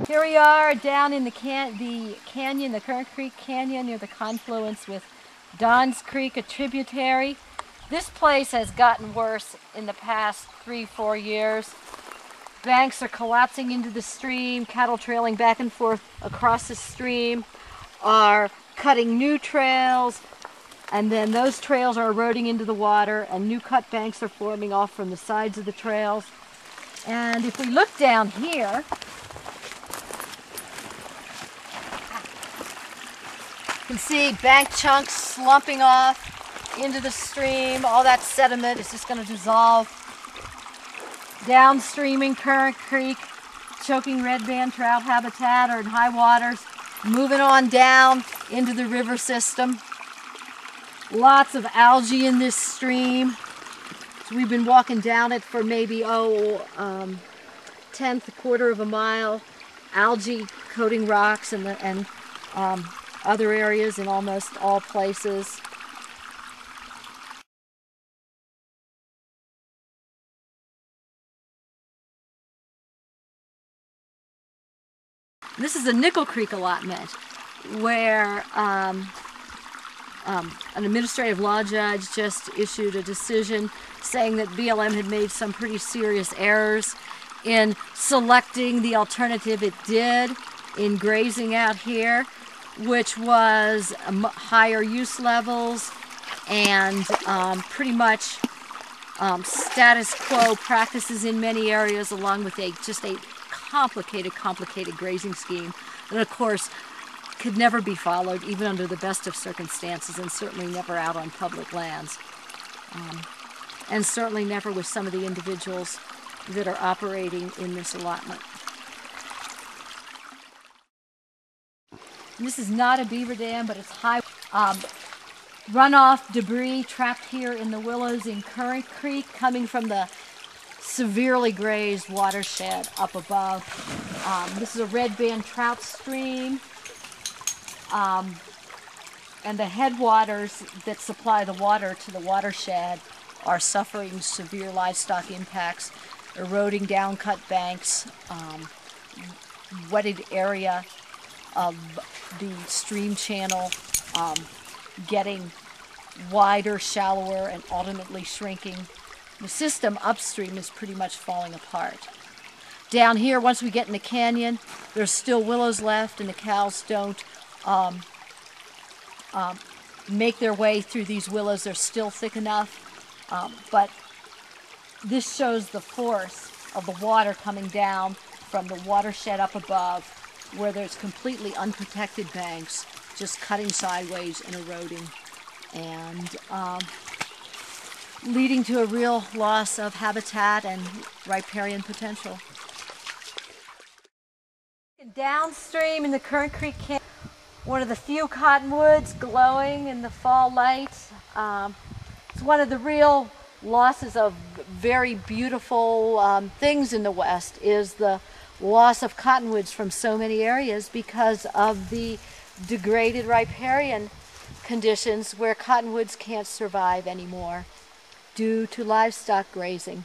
Here we are down in the canyon, the Current Creek Canyon near the confluence with Don's Creek, a tributary. This place has gotten worse in the past 3-4 years. Banks are collapsing into the stream, cattle trailing back and forth across the stream are cutting new trails, and then those trails are eroding into the water, and new cut banks are forming off from the sides of the trails. And if we look down here, you can see bank chunks slumping off into the stream. All that sediment is just going to dissolve downstream in Current Creek. Choking red band trout habitat are in high waters, moving on down into the river system. Lots of algae in this stream. So we've been walking down it for maybe, tenth, a quarter of a mile. Algae coating rocks and other areas in almost all places. This is a Nickel Creek allotment where an administrative law judge just issued a decision saying that BLM had made some pretty serious errors in selecting the alternative it did in grazing out here, which was higher use levels and pretty much status quo practices in many areas, along with just a complicated grazing scheme that, of course, could never be followed even under the best of circumstances, and certainly never out on public lands, and certainly never with some of the individuals that are operating in this allotment. This is not a beaver dam, but it's high runoff debris trapped here in the willows in Current Creek, coming from the severely grazed watershed up above. This is a red band trout stream, and the headwaters that supply the water to the watershed are suffering severe livestock impacts, eroding down cut banks, wetted area of the stream channel getting wider, shallower, and ultimately shrinking. The system upstream is pretty much falling apart. Down here, once we get in the canyon, there's still willows left, and the cows don't make their way through these willows. They're still thick enough, but this shows the force of the water coming down from the watershed up above, where there's completely unprotected banks just cutting sideways and eroding, and leading to a real loss of habitat and riparian potential. Downstream in the Current Creek Canyon, one of the few cottonwoods glowing in the fall light. It's one of the real losses of very beautiful things in the West, is the loss of cottonwoods from so many areas because of the degraded riparian conditions where cottonwoods can't survive anymore due to livestock grazing.